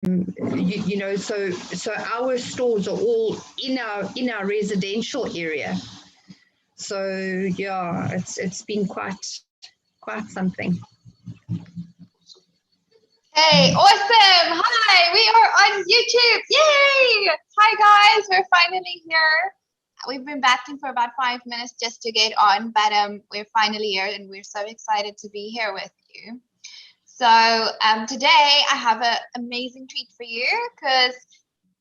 so our stores are all in our residential area. So yeah, it's been quite something. Hey, awesome! Hi, we are on YouTube. Yay! Hi guys, we're finally here. We've been battling for about 5 minutes just to get on, but we're finally here and we're so excited to be here with you. So today I have an amazing treat for you because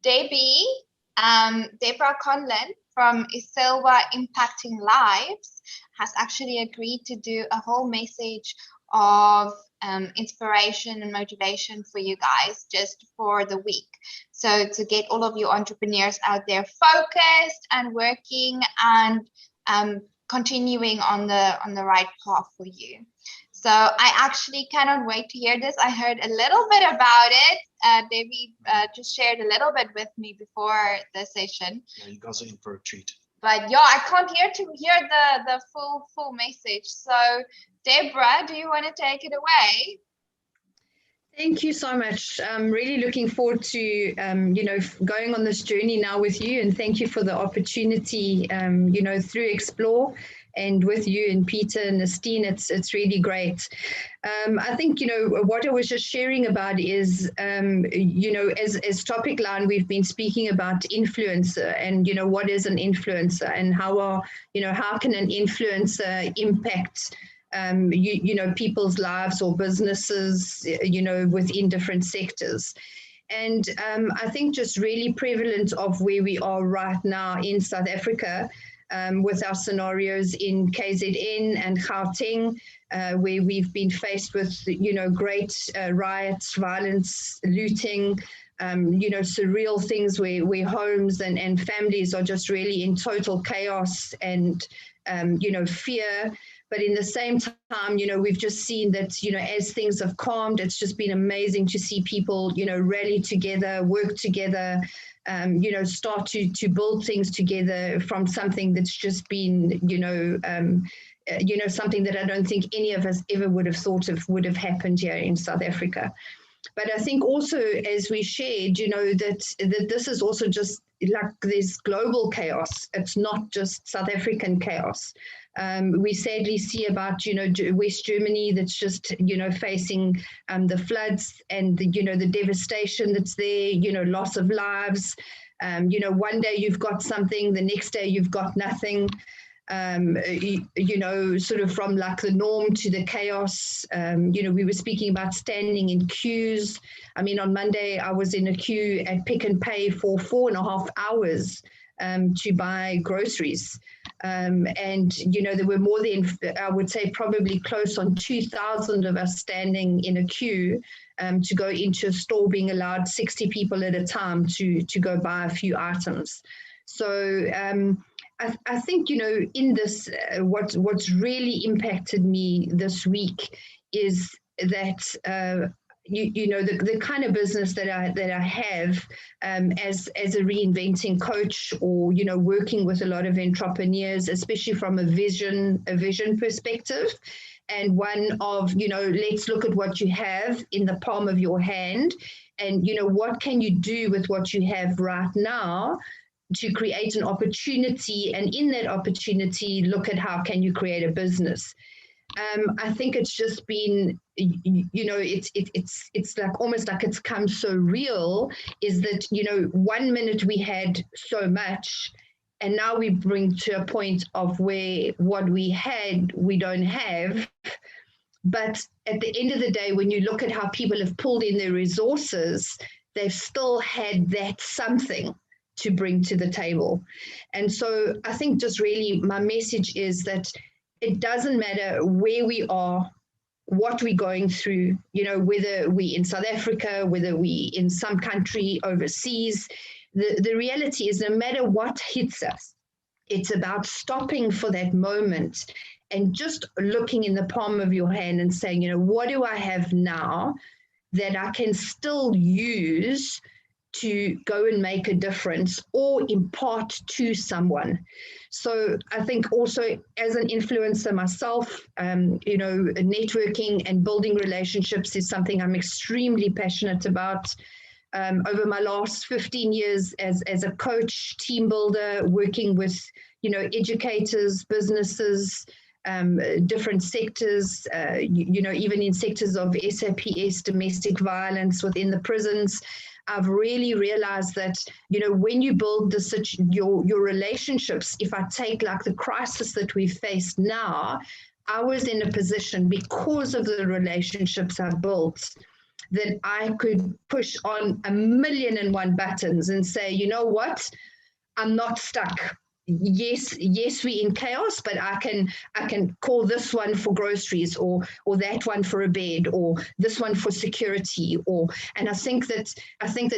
Deborah Conlon from Isilwa Impacting Lives has actually agreed to do a whole message of inspiration and motivation for you guys just for the week. So to get all of you entrepreneurs out there focused and working and continuing on the right path for you. So I actually cannot wait to hear this. I heard a little bit about it. Debbie just shared a little bit with me before the session. Yeah, you guys are in for a treat. But yeah, I can't hear the full message. So Deborah, do you want to take it away? Thank you so much. I'm really looking forward to, going on this journey now with you, and thank you for the opportunity, through Explore and with you and Peter and Estine. It's really great. I think, what I was just sharing about is, as topic line, we've been speaking about influencer and, what is an influencer and how can an influencer impact people's lives or businesses, within different sectors. And I think just really prevalent of where we are right now in South Africa, with our scenarios in KZN and Gauteng, where we've been faced with, great riots, violence, looting, surreal things where homes and families are just really in total chaos and, fear. But in the same time, we've just seen that, as things have calmed, it's just been amazing to see people, rally together, work together, start to build things together from something that's just been, something that I don't think any of us ever would have thought of would have happened here in South Africa. But I think also, as we shared, that this is also just like there's global chaos. It's not just South African chaos. We sadly see about, West Germany that's just, facing the floods and, the devastation that's there, loss of lives. One day you've got something, the next day you've got nothing. Sort of from like the norm to the chaos. We were speaking about standing in queues. I mean, on Monday, I was in a queue at Pick n Pay for 4.5 hours to buy groceries. And, there were more than, I would say, probably close on 2,000 of us standing in a queue to go into a store, being allowed 60 people at a time to go buy a few items. So I think, in this, what's really impacted me this week is that, the kind of business that I have as a reinventing coach, or, working with a lot of entrepreneurs, especially from a vision perspective, and one of, let's look at what you have in the palm of your hand, and, what can you do with what you have right now to create an opportunity, and in that opportunity, look at how can you create a business. I think it's just been, it's like almost like it's come so real, is that, 1 minute we had so much, and now we bring to a point of where what we had, we don't have. But at the end of the day, when you look at how people have pulled in their resources, they've still had that something to bring to the table. And so I think just really my message is that it doesn't matter where we are, what we're going through, whether we in South Africa, whether we in some country overseas, the reality is no matter what hits us, it's about stopping for that moment and just looking in the palm of your hand and saying, what do I have now that I can still use to go and make a difference or impart to someone. So I think also as an influencer myself, networking and building relationships is something I'm extremely passionate about. over my last 15 years as a coach, team builder, working with, educators, businesses, different sectors, even in sectors of SAPS, domestic violence within the prisons. I've really realized that, when you build your relationships, if I take like the crisis that we face now, I was in a position because of the relationships I built that I could push on 1,000,001 buttons and say, you know what, I'm not stuck. Yes, we're in chaos, but I can call this one for groceries, or that one for a bed, or this one for security, and I think that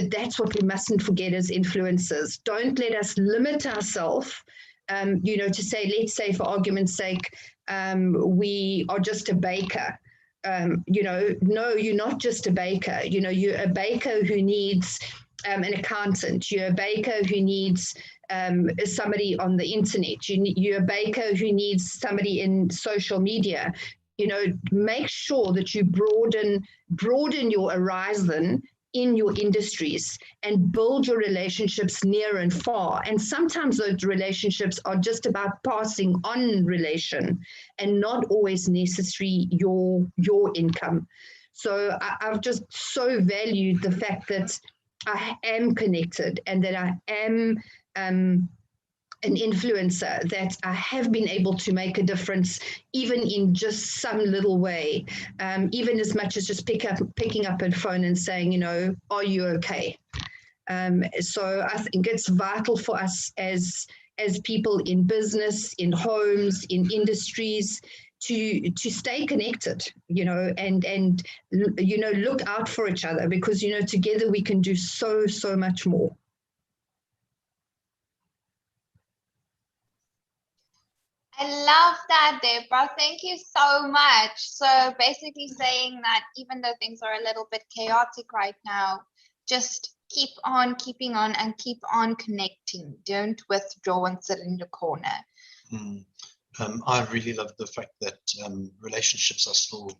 that's what we mustn't forget as influencers. Don't let us limit ourselves, to say, let's say for argument's sake, we are just a baker. No, you're not just a baker. You're a baker who needs an accountant. You're a baker who needs somebody on the internet. You're a baker who needs somebody in social media. Make sure that you broaden your horizon in your industries and build your relationships near and far. And sometimes those relationships are just about passing on relation and not always necessarily your income. So I've just so valued the fact that I am connected and that I am an influencer, that I have been able to make a difference, even in just some little way, even as much as just picking up a phone and saying, are you okay? So I think it's vital for us as people in business, in homes, in industries, to stay connected, and look out for each other, because together we can do so much more. I love that, Deborah. Thank you so much. So basically saying that even though things are a little bit chaotic right now, just keep on keeping on and keep on connecting. Don't withdraw and sit in your corner. I really love the fact that relationships are still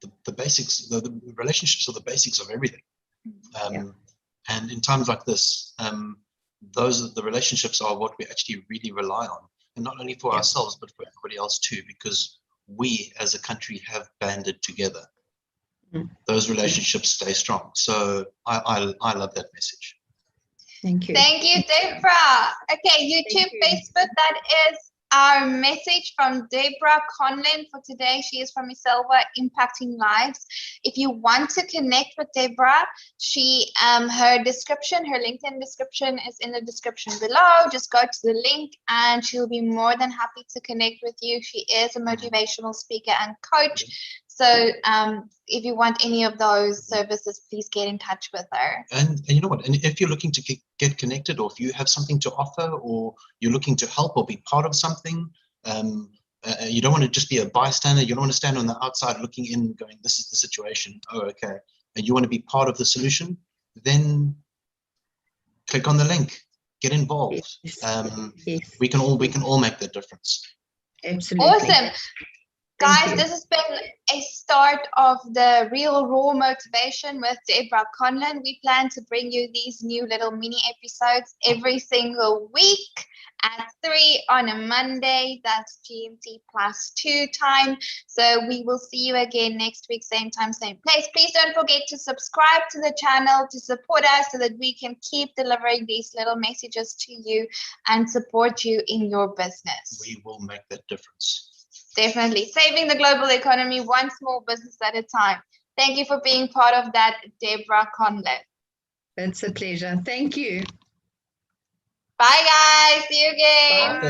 the basics. The relationships are the basics of everything. And in times like this, the relationships are what we actually really rely on, and not only for ourselves but for everybody else too, because we as a country have banded together. Those relationships stay strong. So I love that message. Thank you. Thank you, Deborah. Okay, YouTube, Facebook, that is our message from Deborah Conlon for today. She is from Iselwa, Impacting Lives. If you want to connect with Deborah, her LinkedIn description is in the description below. Just go to the link and she'll be more than happy to connect with you. She is a motivational speaker and coach. So if you want any of those services, please get in touch with her. And you know what? And if you're looking to get connected, or if you have something to offer, or you're looking to help or be part of something, you don't want to just be a bystander. You don't want to stand on the outside looking in going, this is the situation. Oh, okay. And you want to be part of the solution, then click on the link, get involved. We can all make that difference. Absolutely. Awesome. Guys, this has been a start of the Real Raw Motivation with Deborah Conlon. We plan to bring you these new little mini episodes every single week at 3 on a Monday. That's GMT +2 time. So we will see you again next week, same time, same place. Please don't forget to subscribe to the channel to support us so that we can keep delivering these little messages to you and support you in your business. We will make that difference. Definitely. Saving the global economy one small business at a time. Thank you for being part of that, Deborah Conlon. It's a pleasure. Thank you. Bye, guys. See you again. Bye.